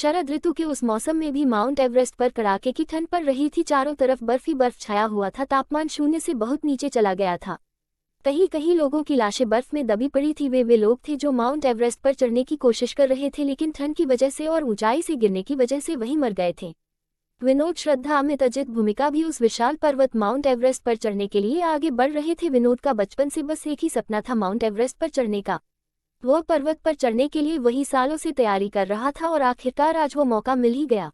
शरद ऋतु के उस मौसम में भी माउंट एवरेस्ट पर कड़ाके की ठंड पड़ रही थी। चारों तरफ बर्फ ही बर्फ छाया हुआ था। तापमान शून्य से बहुत नीचे चला गया था। कहीं कहीं लोगों की लाशें बर्फ में दबी पड़ी थी। वे लोग थे जो माउंट एवरेस्ट पर चढ़ने की कोशिश कर रहे थे, लेकिन ठंड की वजह से और ऊंचाई से गिरने की वजह से वहीं मर गए थे। विनोद, श्रद्धा, अमित, अजित, भूमिका भी उस विशाल पर्वत माउंट एवरेस्ट पर चढ़ने के लिए आगे बढ़ रहे थे। विनोद का बचपन से बस एक ही सपना था, माउंट एवरेस्ट पर चढ़ने का। वह पर्वत पर चढ़ने के लिए वही सालों से तैयारी कर रहा था और आखिरकार आज वो मौका मिल ही गया।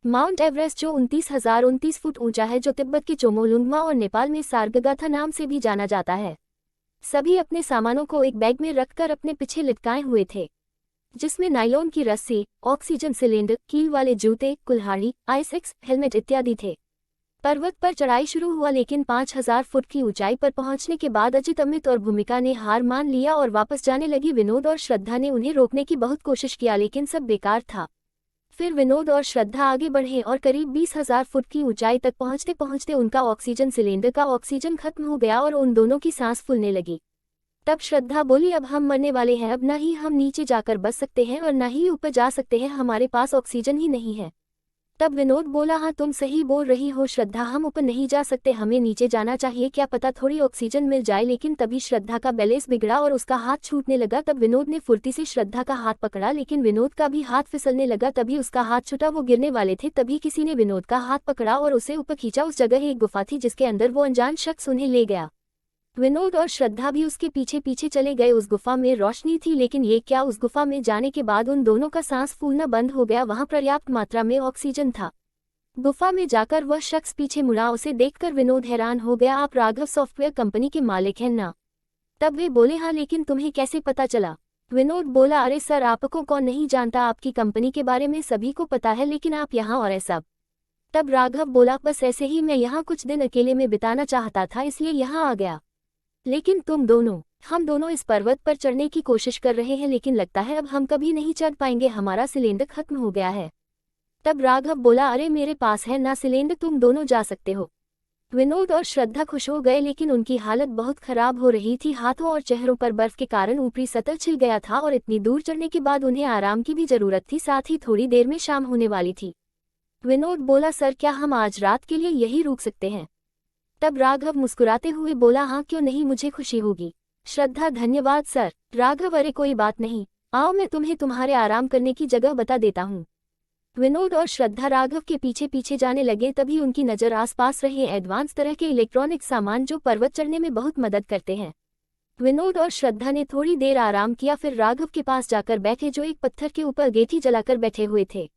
माउंट एवरेस्ट जो 29,029 फुट ऊंचा है, जो तिब्बत के चोमोलुंगमा और नेपाल में सारगगाथा नाम से भी जाना जाता है। सभी अपने सामानों को एक बैग में रखकर अपने पीछे लटकाए हुए थे, जिसमें नायलॉन की रस्सी, ऑक्सीजन सिलेंडर, कील वाले जूते, कुल्हाड़ी, आईएसएक्स, हेलमेट इत्यादि थे। पर्वत पर चढ़ाई शुरू हुआ, लेकिन 5,000 फुट की ऊंचाई पर पहुंचने के बाद अजित, अमित और भूमिका ने हार मान लिया और वापस जाने लगी। विनोद और श्रद्धा ने उन्हें रोकने की बहुत कोशिश किया, लेकिन सब बेकार था। फिर विनोद और श्रद्धा आगे बढ़े और करीब 20,000 फुट की ऊंचाई तक पहुंचते पहुंचते उनका ऑक्सीजन सिलेंडर का ऑक्सीजन खत्म हो गया और उन दोनों की सांस फूलने लगी। तब श्रद्धा बोली, अब हम मरने वाले हैं। अब न ही हम नीचे जाकर बच सकते हैं और न ही ऊपर जा सकते हैं, हमारे पास ऑक्सीजन ही नहीं है। तब विनोद बोला, हाँ तुम सही बोल रही हो श्रद्धा, हम ऊपर नहीं जा सकते, हमें नीचे जाना चाहिए, क्या पता थोड़ी ऑक्सीजन मिल जाए। लेकिन तभी श्रद्धा का बैलेंस बिगड़ा और उसका हाथ छूटने लगा। तब विनोद ने फुर्ती से श्रद्धा का हाथ पकड़ा, लेकिन विनोद का भी हाथ फिसलने लगा। तभी उसका हाथ छूटा, वो गिरने वाले थे। तभी किसी ने विनोद का हाथ पकड़ा और उसे ऊपर खींचा। उस जगह एक गुफा थी जिसके अंदर वो अनजान शख्स उन्हें ले गया। विनोद और श्रद्धा भी उसके पीछे पीछे चले गए। उस गुफा में रोशनी थी, लेकिन ये क्या, उस गुफा में जाने के बाद उन दोनों का सांस फूलना बंद हो गया। वहां पर्याप्त मात्रा में ऑक्सीजन था। गुफा में जाकर वह शख्स पीछे मुड़ा। उसे देखकर विनोद हैरान हो गया। आप राघव सॉफ्टवेयर कंपनी के मालिक हैं ना? तब वे बोले, हाँ, लेकिन तुम्हें कैसे पता चला? विनोद बोला, अरे सर, आपको कौन नहीं जानता, आपकी कंपनी के बारे में सभी को पता है, लेकिन आप यहाँ और ऐसा। तब राघव बोला, बस ऐसे ही, मैं यहाँ कुछ दिन अकेले में बिताना चाहता था, इसलिए यहाँ आ गया। लेकिन हम दोनों इस पर्वत पर चढ़ने की कोशिश कर रहे हैं, लेकिन लगता है अब हम कभी नहीं चढ़ पाएंगे, हमारा सिलेंडर खत्म हो गया है। तब राघव बोला, अरे मेरे पास है ना सिलेंडर, तुम दोनों जा सकते हो। विनोद और श्रद्धा खुश हो गए, लेकिन उनकी हालत बहुत खराब हो रही थी। हाथों और चेहरों पर बर्फ के कारण ऊपरी सतह छिल गया था और इतनी दूर चढ़ने के बाद उन्हें आराम की भी जरूरत थी। साथ ही थोड़ी देर में शाम होने वाली थी। विनोद बोला, सर, क्या हम आज रात के लिए यही रुक सकते हैं? तब राघव मुस्कुराते हुए बोला, हाँ क्यों नहीं, मुझे खुशी होगी। श्रद्धा, धन्यवाद सर। राघव, अरे कोई बात नहीं, आओ मैं तुम्हें तुम्हारे आराम करने की जगह बता देता हूँ। विनोद और श्रद्धा राघव के पीछे पीछे जाने लगे। तभी उनकी नज़र आसपास रहे एडवांस तरह के इलेक्ट्रॉनिक सामान जो पर्वत चढ़ने में बहुत मदद करते हैं। विनोद और श्रद्धा ने थोड़ी देर आराम किया, फिर राघव के पास जाकर बैठे जो एक पत्थर के ऊपर अंगीठी जलाकर बैठे हुए थे।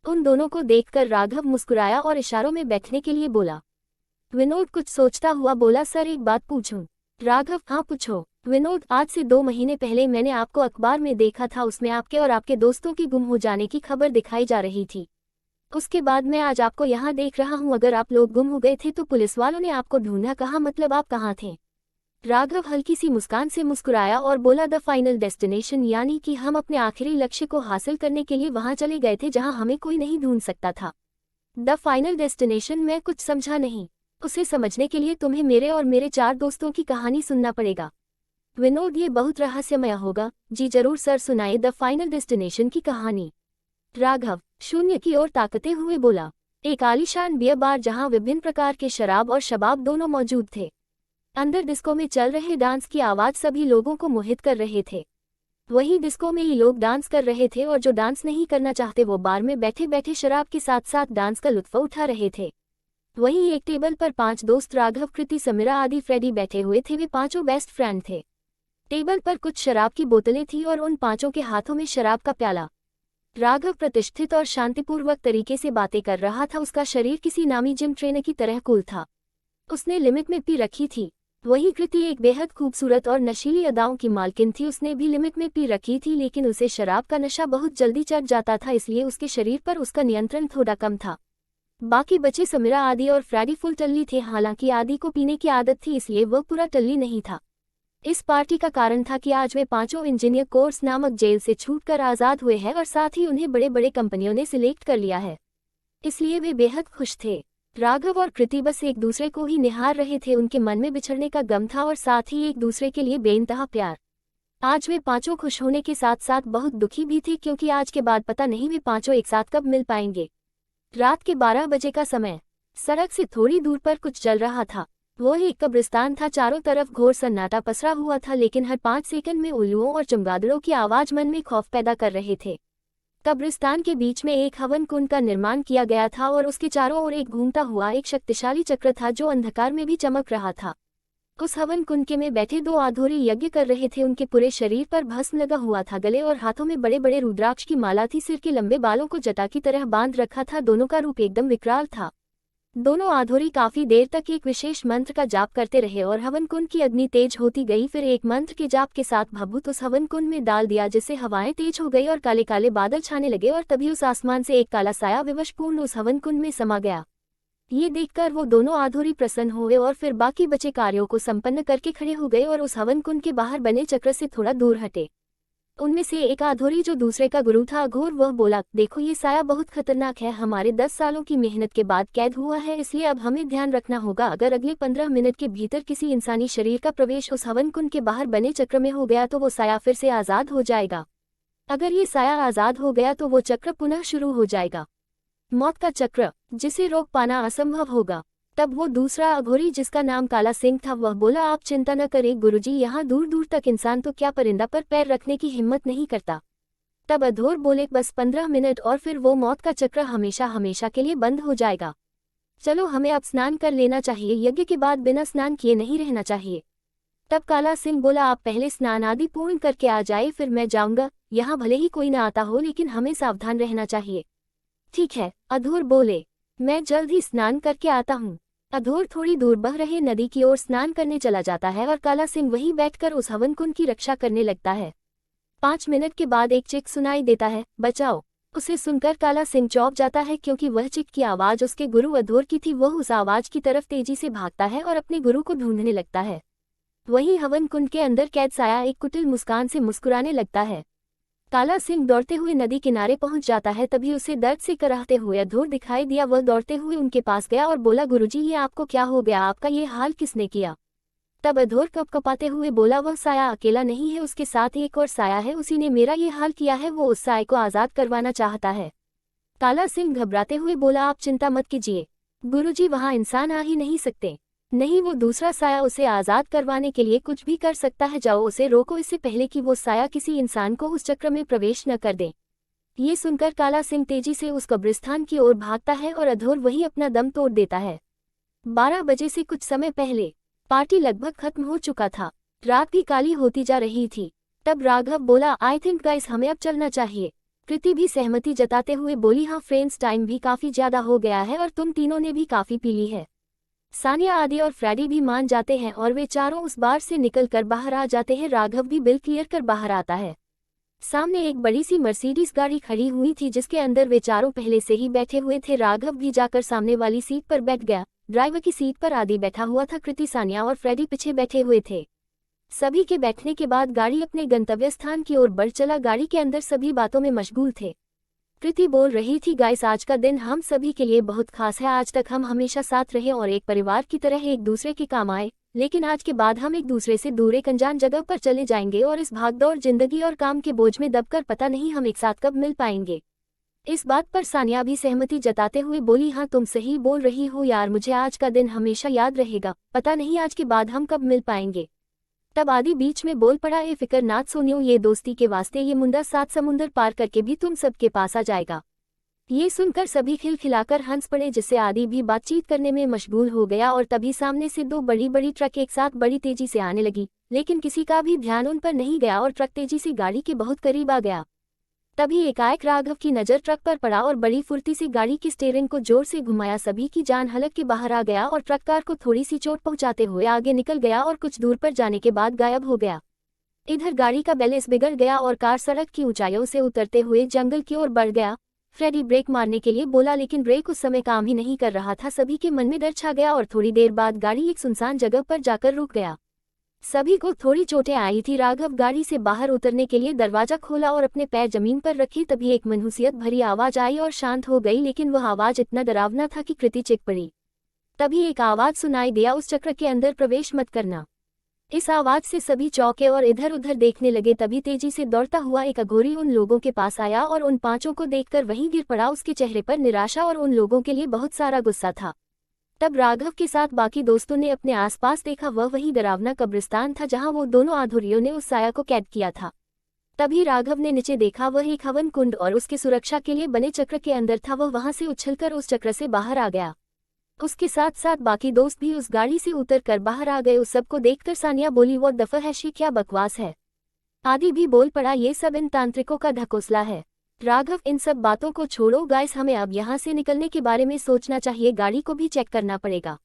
उन दोनों को देखकर राघव मुस्कुराया और इशारों में बैठने के लिए बोला। विनोद कुछ सोचता हुआ बोला, सर एक बात पूछूं? राघव, हाँ पूछो। विनोद, आज से 2 महीने पहले मैंने आपको अखबार में देखा था, उसमें आपके और आपके दोस्तों की गुम हो जाने की खबर दिखाई जा रही थी। उसके बाद मैं आज आपको यहाँ देख रहा हूँ। अगर आप लोग गुम हो गए थे तो पुलिस वालों ने आपको ढूंढा कहाँ, मतलब आप कहाँ थे? राघव हल्की सी मुस्कान से मुस्कुराया और बोला, द फाइनल डेस्टिनेशन, यानी कि हम अपने आखिरी लक्ष्य को हासिल करने के लिए वहां चले गए थे जहां हमें कोई नहीं ढूंढ सकता था। द फाइनल डेस्टिनेशन, मैं कुछ समझा नहीं। उसे समझने के लिए तुम्हें मेरे और मेरे 4 दोस्तों की कहानी सुनना पड़ेगा। विनोद, ये बहुत रहस्यमय होगा। जी जरूर सर, सुनाए द फाइनल डेस्टिनेशन की कहानी। राघव शून्य की ओर ताकते हुए बोला, एक आलीशान बियर बार जहां विभिन्न प्रकार के शराब और शबाब दोनों मौजूद थे। अंदर डिस्को में चल रहे डांस की आवाज सभी लोगों को मोहित कर रहे थे। वहीं डिस्को में ही लोग डांस कर रहे थे और जो डांस नहीं करना चाहते वो बार में बैठे बैठे शराब के साथ साथ डांस का लुत्फ उठा रहे थे। वहीं एक टेबल पर 5 दोस्त राघव, कृति, समीरा आदि फ्रेडी बैठे हुए थे। वे पांचों बेस्ट फ्रेंड थे। टेबल पर कुछ शराब की बोतलें थीं और उन पांचों के हाथों में शराब का प्याला। राघव प्रतिष्ठित और शांतिपूर्वक तरीके से बातें कर रहा था। उसका शरीर किसी नामी जिम ट्रेनर की तरह कूल था। उसने लिमिट में पी रखी थी। वहीं कृति एक बेहद खूबसूरत और नशीली अदाओं की मालकिन थी। उसने भी लिमिट में पी रखी थी, लेकिन उसे शराब का नशा बहुत जल्दी चढ़ जाता था, इसलिए उसके शरीर पर उसका नियंत्रण थोड़ा कम था। बाकी बचे समीरा आदि और फ्रेडी फुल टल्ली थे। हालांकि आदि को पीने की आदत थी, इसलिए वह पूरा टल्ली नहीं था। इस पार्टी का कारण था कि आज वे पांचों इंजीनियर कोर्स नामक जेल से छूटकर आज़ाद हुए हैं और साथ ही उन्हें बड़े बड़े कंपनियों ने सिलेक्ट कर लिया है, इसलिए वे बेहद खुश थे। राघव और कृति बस एक दूसरे को ही निहार रहे थे। उनके मन में बिछड़ने का गम था और साथ ही एक दूसरे के लिए बेइंतहा प्यार। आज वे पांचों खुश होने के साथ साथ बहुत दुखी भी थे, क्योंकि आज के बाद पता नहीं वे पांचों एक साथ कब मिल पाएंगे। रात के 12 बजे का समय। सड़क से थोड़ी दूर पर कुछ चल रहा था। वो एक कब्रिस्तान था। चारों तरफ घोर सन्नाटा पसरा हुआ था, लेकिन हर 5 सेकंड में उल्लुओं और चमगादड़ों की आवाज मन में खौफ पैदा कर रहे थे। कब्रिस्तान के बीच में एक हवन कुंड का निर्माण किया गया था और उसके चारों ओर एक घूमता हुआ एक शक्तिशाली चक्र था जो अंधकार में भी चमक रहा था। उस हवन कुंड के में बैठे 2 आधोरी यज्ञ कर रहे थे। उनके पूरे शरीर पर भस्म लगा हुआ था। गले और हाथों में बड़े बड़े रुद्राक्ष की माला थी। सिर के लंबे बालों को जटा की तरह बांध रखा था। दोनों का रूप एकदम विकराल था। दोनों आधोरी काफी देर तक एक विशेष मंत्र का जाप करते रहे और हवन कुंड की अग्नि तेज होती गई। फिर एक मंत्र के जाप के साथ भभूत उस हवन कुंड में डाल दिया, जिससे हवाएं तेज हो गई और काले काले बादल छाने लगे और तभी उस आसमान से एक काला साया विवशपूर्ण उस हवन कुंड में समा गया। ये देखकर वो दोनों आधोरी प्रसन्न हुए और फिर बाकी बचे कार्यों को संपन्न करके खड़े हो गए और उस हवन कुंड के बाहर बने चक्र से थोड़ा दूर हटे। उनमें से एक आधोरी, जो दूसरे का गुरु था अघोर, वह बोला, देखो ये साया बहुत खतरनाक है। हमारे 10 सालों की मेहनत के बाद कैद हुआ है, इसलिए अब हमें ध्यान रखना होगा। अगर अगले 15 मिनट के भीतर किसी इंसानी शरीर का प्रवेश उस हवन कुंड के बाहर बने चक्र में हो गया तो वो साया फिर से आज़ाद हो जाएगा। अगर ये साया आज़ाद हो गया तो वो चक्र पुनः शुरू हो जाएगा। मौत का चक्र, जिसे रोक पाना असंभव होगा। तब वो दूसरा अघोरी, जिसका नाम काला सिंह था, वह बोला, आप चिंता न करें गुरुजी, यहाँ दूर दूर तक इंसान तो क्या परिंदा पर पैर रखने की हिम्मत नहीं करता। तब अघोर बोले, बस 15 मिनट और फिर वो मौत का चक्र हमेशा हमेशा के लिए बंद हो जाएगा। चलो हमें अब स्नान कर लेना चाहिए। यज्ञ के बाद बिना स्नान किए नहीं रहना चाहिए। तब काला सिंह बोला, आप पहले स्नान आदि पूर्ण करके आ जाए, फिर मैं जाऊंगा। यहाँ भले ही कोई न आता हो, लेकिन हमें सावधान रहना चाहिए। ठीक है, अघोर बोले, मैं जल्द ही स्नान करके आता हूँ। अघोर थोड़ी दूर बह रहे नदी की ओर स्नान करने चला जाता है और काला सिंह वहीं बैठकर उस हवन कुंड की रक्षा करने लगता है। 5 मिनट के बाद एक चिक सुनाई देता है, बचाओ। उसे सुनकर काला सिंह चौंक जाता है, क्योंकि वह चिक की आवाज उसके गुरु अघोर की थी। वह उस आवाज की तरफ तेजी से भागता है और अपने गुरु को ढूंढने लगता है। वहीं हवन कुंड के अंदर कैद साया एक कुटिल मुस्कान से मुस्कुराने लगता है। काला सिंह दौड़ते हुए नदी किनारे पहुंच जाता है। तभी उसे दर्द से कराहते हुए अघोर दिखाई दिया। वह दौड़ते हुए उनके पास गया और बोला, गुरुजी, ये आपको क्या हो गया? आपका ये हाल किसने किया? तब अघोर कपकपाते हुए बोला, वह साया अकेला नहीं है, उसके साथ एक और साया है। उसी ने मेरा ये हाल किया है। वो उस साये को आज़ाद करवाना चाहता है। काला सिंह घबराते हुए बोला, आप चिंता मत कीजिए गुरुजी, वहाँ इंसान आ ही नहीं सकते। नहीं, वो दूसरा साया उसे आज़ाद करवाने के लिए कुछ भी कर सकता है। जाओ उसे रोको, इससे पहले कि वो साया किसी इंसान को उस चक्र में प्रवेश न कर दे। ये सुनकर काला सिंह तेजी से उस कब्रिस्तान की ओर भागता है और अघोर वहीं अपना दम तोड़ देता है। 12 बजे से कुछ समय पहले पार्टी लगभग खत्म हो चुका था। रात भी काली होती जा रही थी। तब राघव बोला, आई थिंक गाइस, हमें अब चलना चाहिए। कृति भी सहमति जताते हुए बोली, हाँ फ्रेंड्स, टाइम भी काफी ज्यादा हो गया है और तुम तीनों ने भी काफी पी ली है। सानिया, आदि और फ्रेडी भी मान जाते हैं और वे चारों उस बार से निकलकर बाहर आ जाते हैं। राघव भी बिल क्लियर कर बाहर आता है। सामने एक बड़ी सी मर्सिडीज गाड़ी खड़ी हुई थी, जिसके अंदर वे चारों पहले से ही बैठे हुए थे। राघव भी जाकर सामने वाली सीट पर बैठ गया। ड्राइवर की सीट पर आदि बैठा हुआ था। कृति, सानिया और फ्रेडी पीछे बैठे हुए थे। सभी के बैठने के बाद गाड़ी अपने गंतव्य स्थान की ओर बढ़ चला। गाड़ी के अंदर सभी बातों में मशगूल थे। कृति बोल रही थी, गाइस, आज का दिन हम सभी के लिए बहुत खास है। आज तक हम हमेशा साथ रहे और एक परिवार की तरह एक दूसरे के काम आए, लेकिन आज के बाद हम एक दूसरे से दूर एक अनजान जगह पर चले जाएंगे और इस भागदौड़ जिंदगी और काम के बोझ में दबकर पता नहीं हम एक साथ कब मिल पाएंगे। इस बात पर सानिया भी सहमति जताते हुए बोली, हाँ तुम सही बोल रही हो यार, मुझे आज का दिन हमेशा याद रहेगा। पता नहीं आज के बाद हम कब मिल पाएंगे। तब आदि बीच में बोल पड़ा, ए फिकर नाथ सोनियो, ये दोस्ती के वास्ते ये मुंडा 7 समुंदर पार करके भी तुम सबके पास आ जाएगा। ये सुनकर सभी खिलखिलाकर हंस पड़े, जिससे आदि भी बातचीत करने में मशगूल हो गया। और तभी सामने से 2 बड़ी बड़ी ट्रक एक साथ बड़ी तेजी से आने लगी, लेकिन किसी का भी ध्यान उन पर नहीं गया और ट्रक तेजी से गाड़ी के बहुत करीब आ गया। तभी एकाएक राघव की नजर ट्रक पर पड़ा और बड़ी फुर्ती से गाड़ी की स्टीयरिंग को जोर से घुमाया। सभी की जान हलक के बाहर आ गया और ट्रक कार को थोड़ी सी चोट पहुंचाते हुए आगे निकल गया और कुछ दूर पर जाने के बाद गायब हो गया। इधर गाड़ी का बैलेंस बिगड़ गया और कार सड़क की ऊंचाइयों से उतरते हुए जंगल की ओर बढ़ गया। फ्रेडी ब्रेक मारने के लिए बोला, लेकिन ब्रेक उस समय काम ही नहीं कर रहा था। सभी के मन में डर छा गया और थोड़ी देर बाद गाड़ी एक सुनसान जगह पर जाकर रुक गया। सभी को थोड़ी चोटें आई थी। राघव गाड़ी से बाहर उतरने के लिए दरवाजा खोला और अपने पैर जमीन पर रखे। तभी एक मनहूसियत भरी आवाज आई और शांत हो गई, लेकिन वह आवाज इतना डरावना था कि कृति चिक पड़ी। तभी एक आवाज सुनाई दिया, उस चक्र के अंदर प्रवेश मत करना। इस आवाज से सभी चौंके और इधर उधर देखने लगे। तभी तेजी से दौड़ता हुआ एक अघोरी उन लोगों के पास आया और उन पांचों को देखकर वहीं गिर पड़ा। उसके चेहरे पर निराशा और उन लोगों के लिए बहुत सारा गुस्सा था। तब राघव के साथ बाकी दोस्तों ने अपने आसपास देखा, वह वही डरावना कब्रिस्तान था जहां वो दोनों अघोरियों ने उस साया को कैद किया था। तभी राघव ने नीचे देखा, वह एक हवन कुंड और उसके सुरक्षा के लिए बने चक्र के अंदर था। वह वहां से उछलकर उस चक्र से बाहर आ गया। उसके साथ साथ बाकी दोस्त भी उस गाड़ी से उतर कर बाहर आ गए। उस सब को देखकर सानिया बोली, वो दफा है शी, क्या बकवास है। आदि भी बोल पड़ा, ये सब इन तांत्रिकों का ढकोसला है। राघव, इन सब बातों को छोड़ो गाइस, हमें अब यहाँ से निकलने के बारे में सोचना चाहिए, गाड़ी को भी चेक करना पड़ेगा।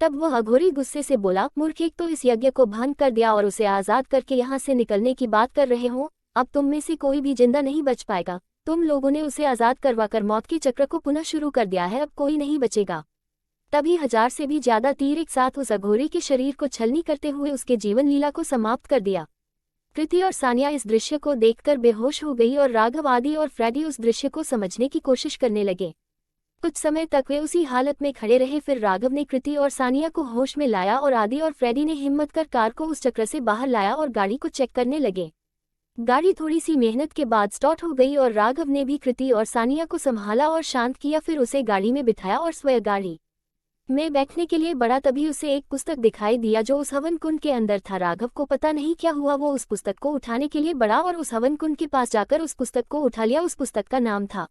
तब वह अघोरी गुस्से से बोला, मूर्ख, एक तो इस यज्ञ को भंग कर दिया और उसे आजाद करके यहाँ से निकलने की बात कर रहे हो। अब तुम में से कोई भी जिंदा नहीं बच पाएगा। तुम लोगों ने उसे आजाद करवाकर मौत के चक्र को पुनः शुरू कर दिया है, अब कोई नहीं बचेगा। तभी 1000 से भी ज्यादा तीर एक साथ उस अघोरी के शरीर को छलनी करते हुए उसके जीवन लीला को समाप्त कर दिया। कृति और सानिया इस दृश्य को देखकर बेहोश हो गई और राघव, आदि और फ्रेडी उस दृश्य को समझने की कोशिश करने लगे। कुछ समय तक वे उसी हालत में खड़े रहे। फिर राघव ने कृति और सानिया को होश में लाया और आदि और फ्रेडी ने हिम्मत कर कार को उस चक्र से बाहर लाया और गाड़ी को चेक करने लगे। गाड़ी थोड़ी सी मेहनत के बाद स्टार्ट हो गई और राघव ने भी कृति और सानिया को संभाला और शांत किया। फिर उसे गाड़ी में बिठाया और स्वयं गाड़ी में बैठने के लिए बढ़ा। तभी उसे एक पुस्तक दिखाई दिया जो उस हवन कुंड के अंदर था। राघव को पता नहीं क्या हुआ, वो उस पुस्तक को उठाने के लिए बढ़ा और उस हवन कुंड के पास जाकर उस पुस्तक को उठा लिया। उस पुस्तक का नाम था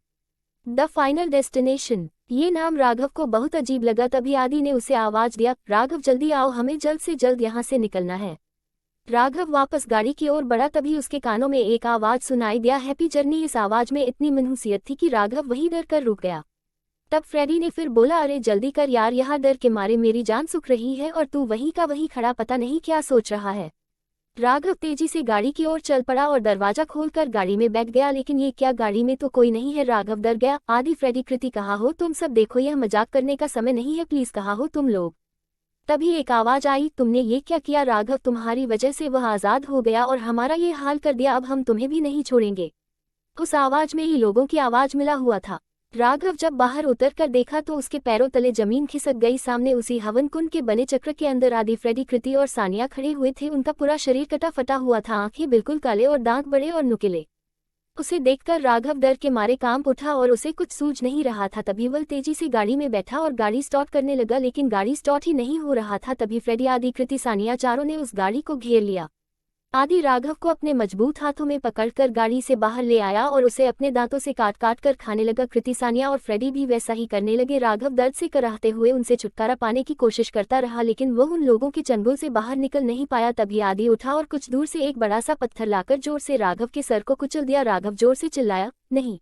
द फाइनल डेस्टिनेशन। ये नाम राघव को बहुत अजीब लगा। तभी आदि ने उसे आवाज दिया, राघव जल्दी आओ, हमें जल्द से जल्द यहाँ से निकलना है। राघव वापस गाड़ी की ओर बढ़ा। तभी उसके कानों में एक आवाज सुनाई दिया, हैप्पी जर्नी। इस आवाज में इतनी मनहूसियत थी कि राघव वहीं डर कर रुक गया। तब फ्रेडी ने फिर बोला, अरे जल्दी कर यार, यहाँ डर के मारे मेरी जान सूख रही है और तू वहीं का वहीं खड़ा पता नहीं क्या सोच रहा है। राघव तेजी से गाड़ी की ओर चल पड़ा और दरवाजा खोलकर गाड़ी में बैठ गया। लेकिन ये क्या, गाड़ी में तो कोई नहीं है। राघव डर गया। आदि, फ्रेडी, कृति, कहाँ हो तुम सब? देखो यह मजाक करने का समय नहीं है, प्लीज कहाँ हो तुम लोग? तभी एक आवाज आई, तुमने ये क्या किया राघव? तुम्हारी वजह से वह आजाद हो गया और हमारा ये हाल कर दिया, अब हम तुम्हें भी नहीं छोड़ेंगे। उस आवाज में ही लोगों की आवाज मिला हुआ था। राघव जब बाहर उतर कर देखा तो उसके पैरों तले जमीन खिसक गई। सामने उसी हवन कुंड के बने चक्र के अंदर आदि, फ्रेडी, कृति और सानिया खड़े हुए थे। उनका पूरा शरीर कटा फटा हुआ था, आंखें बिल्कुल काले और दांत बड़े और नुकीले। उसे देखकर राघव डर के मारे कांप उठा और उसे कुछ सूझ नहीं रहा था। तभी वह तेजी से गाड़ी में बैठा और गाड़ी स्टार्ट करने लगा, लेकिन गाड़ी स्टार्ट ही नहीं हो रहा था। तभी फ्रेडी, आदि, कृति, सानिया चारों ने उस गाड़ी को घेर लिया। आदि राघव को अपने मजबूत हाथों में पकड़कर गाड़ी से बाहर ले आया और उसे अपने दांतों से काट काट कर खाने लगा। कृति, सानिया और फ्रेडी भी वैसा ही करने लगे। राघव दर्द से कराहते हुए उनसे छुटकारा पाने की कोशिश करता रहा, लेकिन वह उन लोगों के चंगुल से बाहर निकल नहीं पाया। तभी आदि उठा और कुछ दूर से एक बड़ा सा पत्थर लाकर जोर से राघव के सर को कुचल दिया। राघव जोर से चिल्लाया, नहीं।